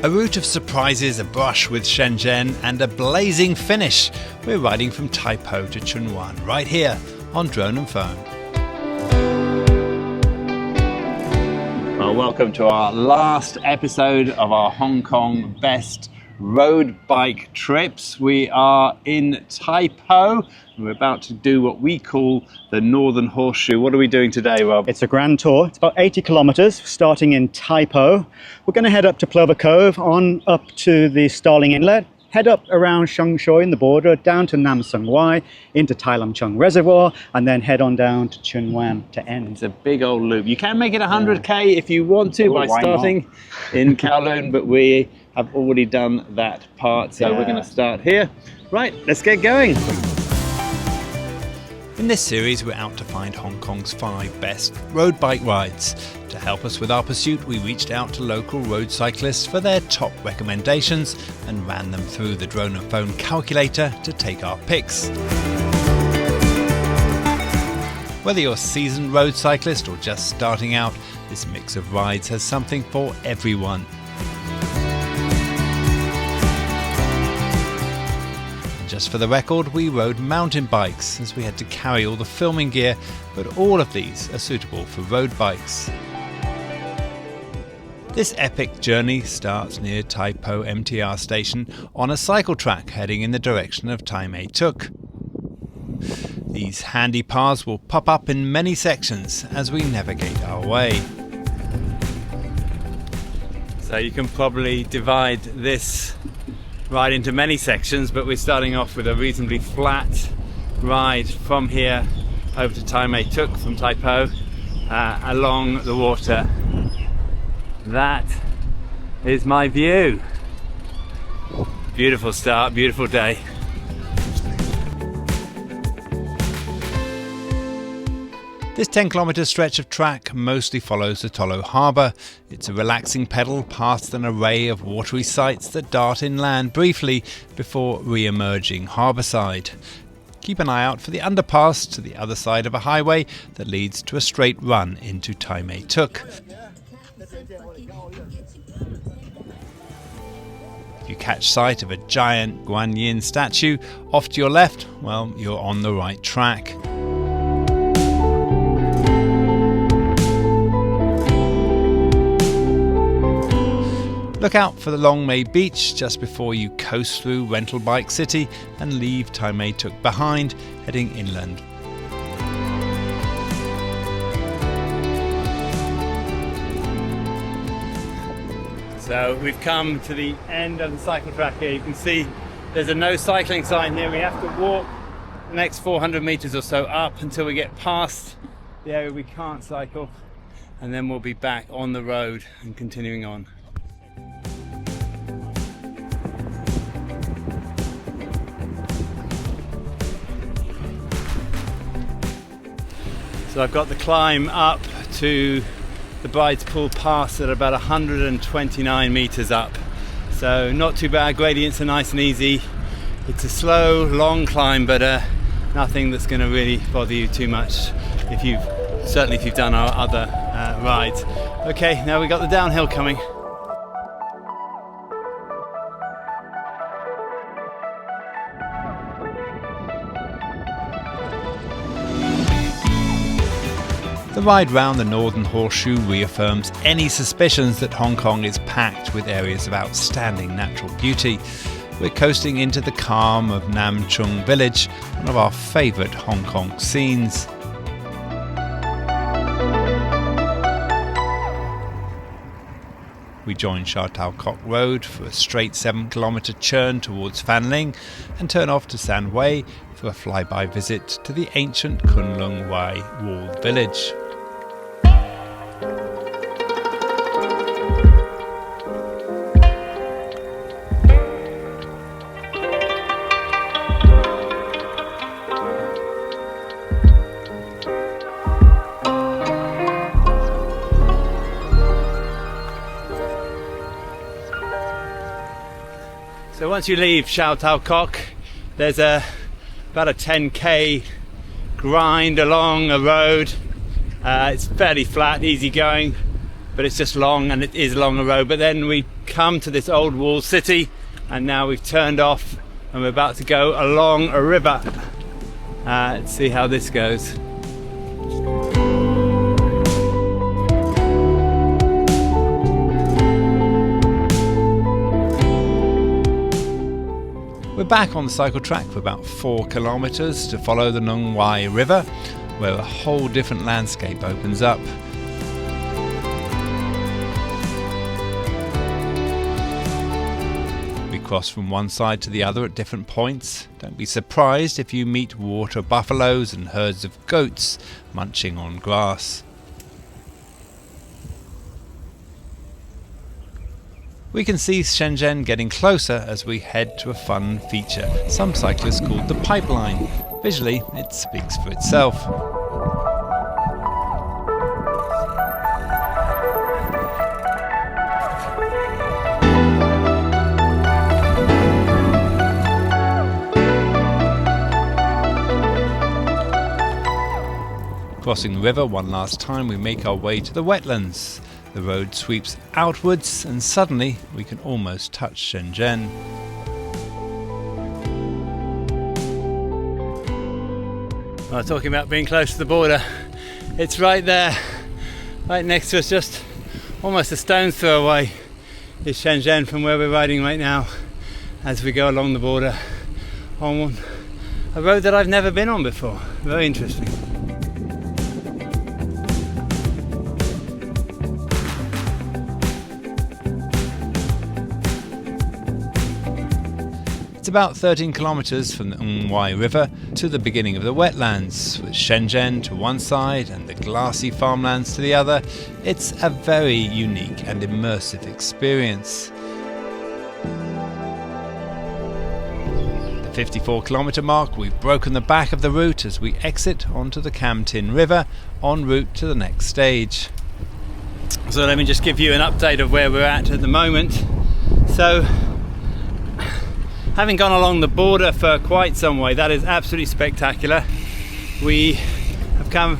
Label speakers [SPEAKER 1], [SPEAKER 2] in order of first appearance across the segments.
[SPEAKER 1] A route of surprises, a brush with Shenzhen and a blazing finish. We're riding from Tai Po to Tsuen Wan right here on Drone and Phone. Well, welcome to our last episode of our Hong Kong best road bike trips. We are in Taipo. We're about to do what we call the Northern Horseshoe. What are we doing today, Rob?
[SPEAKER 2] It's a grand tour. It's about 80 kilometers starting in Taipo. We're going to head up to Plover Cove, on up to the Starling Inlet, head up around Sheung Shui in the border, down to Nam Sung Wai, into Chung Reservoir, and then head on down to Tsuen Wan to end.
[SPEAKER 1] It's a big old loop. You can make it 100k if you want to by starting in Kowloon, but we have already done that part, so we're going to start here. Right, let's get going. In this series, we're out to find Hong Kong's 5 best road bike rides. To help us with our pursuit, we reached out to local road cyclists for their top recommendations and ran them through the Drone and Phone calculator to take our picks. Whether you're a seasoned road cyclist or just starting out, this mix of rides has something for everyone. Just for the record, we rode mountain bikes as we had to carry all the filming gear, but all of these are suitable for road bikes. This epic journey starts near Tai Po MTR station on a cycle track heading in the direction of Tai Tuk. These handy paths will pop up in many sections as we navigate our way. So you can probably divide this ride into many sections, but we're starting off with a reasonably flat ride from here over to Tai Tuk from Tai Po along the water. That is my view. Beautiful start, beautiful day. This 10-kilometre stretch of track mostly follows the Tolo Harbour. It's a relaxing pedal past an array of watery sights that dart inland briefly before re-emerging harbourside. Keep an eye out for the underpass to the other side of a highway that leads to a straight run into Tai Tuk. If you catch sight of a giant Guan Yin statue off to your left, well, you're on the right track. Look out for the Long May Beach just before you coast through Rental Bike City and leave Tai Tuk behind, heading inland. So we've come to the end of the cycle track here. You can see there's a no cycling sign here. We have to walk the next 400 metres or so up until we get past the area we can't cycle, and then we'll be back on the road and continuing on. So I've got the climb up to the Bride's Pool Pass at about 129 metres up. So not too bad, gradients are nice and easy. It's a slow, long climb, but nothing that's going to really bother you too much if you've done our other rides. Okay, now we've got the downhill coming. The ride round the Northern Horseshoe reaffirms any suspicions that Hong Kong is packed with areas of outstanding natural beauty. We're coasting into the calm of Nam Chung village, one of our favourite Hong Kong scenes. We join Sha Tau Kok Road for a straight 7-kilometre churn towards Fanling and turn off to San Wei for a flyby visit to the ancient Kunlun Wai walled village. So once you leave Sha Tau Kok, there's about a 10k grind along a road. It's fairly flat, easy going, but it's just long, and it is along a road. But then we come to this old walled city, and now we've turned off and we're about to go along a river. Let's see how this goes.
[SPEAKER 3] We're back on the cycle track for about 4 kilometres to follow the Nung Wai River, where a whole different landscape opens up. We cross from one side to the other at different points. Don't be surprised if you meet water buffaloes and herds of goats munching on grass. We can see Shenzhen getting closer as we head to a fun feature some cyclists call the pipeline. Visually, it speaks for itself. Crossing the river one last time, we make our way to the wetlands. The road sweeps outwards and suddenly we can almost touch Shenzhen.
[SPEAKER 1] Well, talking about being close to the border, it's right there, right next to us, just almost a stone's throw away is Shenzhen from where we're riding right now as we go along the border on a road that I've never been on before. Very interesting.
[SPEAKER 3] It's about 13 kilometres from the Nung Wai River to the beginning of the wetlands, with Shenzhen to one side and the glassy farmlands to the other. It's a very unique and immersive experience. The 54-kilometre mark, we've broken the back of the route as we exit onto the Cam Tin River en route to the next stage.
[SPEAKER 1] So let me just give you an update of where we're at the moment. So, having gone along the border for quite some way, that is absolutely spectacular. We have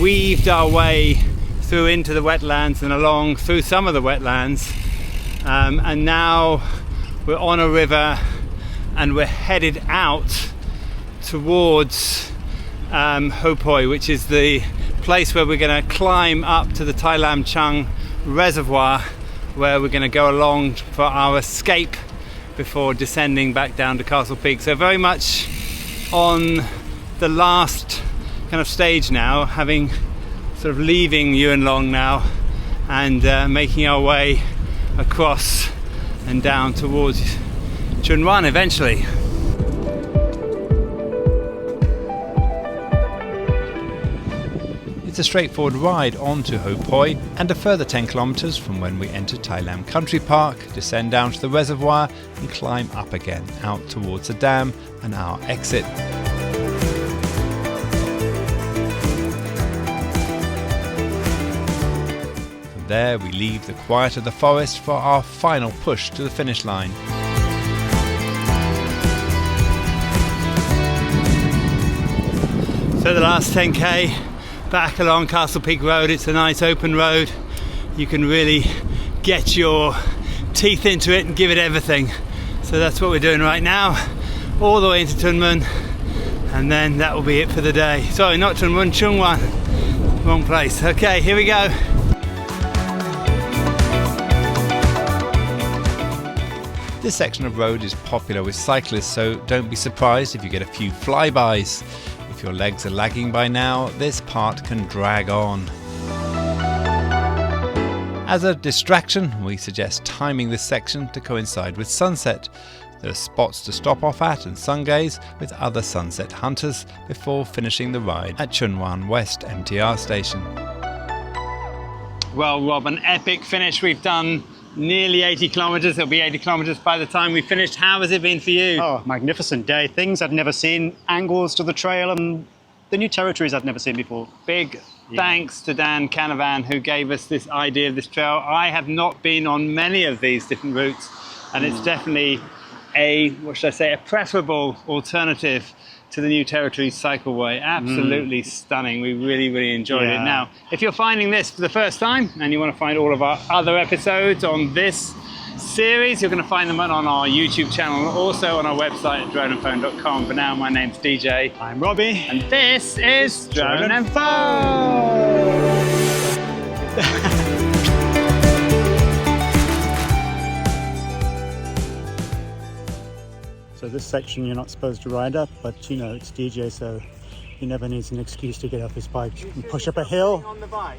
[SPEAKER 1] weaved our way through into the wetlands and along through some of the wetlands, and now we're on a river and we're headed out towards Horseshoe, which is the place where we're going to climb up to the Chung Reservoir, where we're going to go along for our escape before descending back down to Castle Peak. So very much on the last kind of stage now, having sort of leaving Yuen Long now and making our way across and down towards Tsuen Wan eventually.
[SPEAKER 3] It's a straightforward ride on to Horseshoe and a further 10 kilometres from when we enter Tai Lam Country Park, descend down to the reservoir and climb up again out towards the dam and our exit. From there we leave the quiet of the forest for our final push to the finish line.
[SPEAKER 1] So the last 10k back along Castle Peak Road. It's a nice open road. You can really get your teeth into it and give it everything. So that's what we're doing right now, all the way into Tsuen Wan, and then that will be it for the day. Sorry, not Tsuen Wan, Sheung Wan. Wrong place. Okay, here we go.
[SPEAKER 3] This section of road is popular with cyclists, so don't be surprised if you get a few flybys. If your legs are lagging by now, this part can drag on. As a distraction, we suggest timing this section to coincide with sunset. There are spots to stop off at and sungaze with other sunset hunters before finishing the ride at Tsuen Wan West MTR station.
[SPEAKER 1] Well, Rob, an epic finish. We've done nearly 80 kilometres. It'll be 80 kilometres by the time we finished. How has it been for you?
[SPEAKER 2] Oh, magnificent day. Things I'd never seen, angles to the trail and the new territories I'd never seen before.
[SPEAKER 1] Big thanks to Dan Canavan, who gave us this idea of this trail. I have not been on many of these different routes, and it's definitely a, what should I say, a preferable alternative to the new territory cycleway. Absolutely stunning. We really enjoyed it. Now, if you're finding this for the first time and you want to find all of our other episodes on this series, you're going to find them on our YouTube channel, also on our website at droneandphone.com. For now, my name's DJ.
[SPEAKER 2] I'm Robbie.
[SPEAKER 1] And this is Drone and Phone.
[SPEAKER 2] So this section you're not supposed to ride up, but you know, it's DJ, so he never needs an excuse to get off his bike and push up a hill.
[SPEAKER 1] On the bike.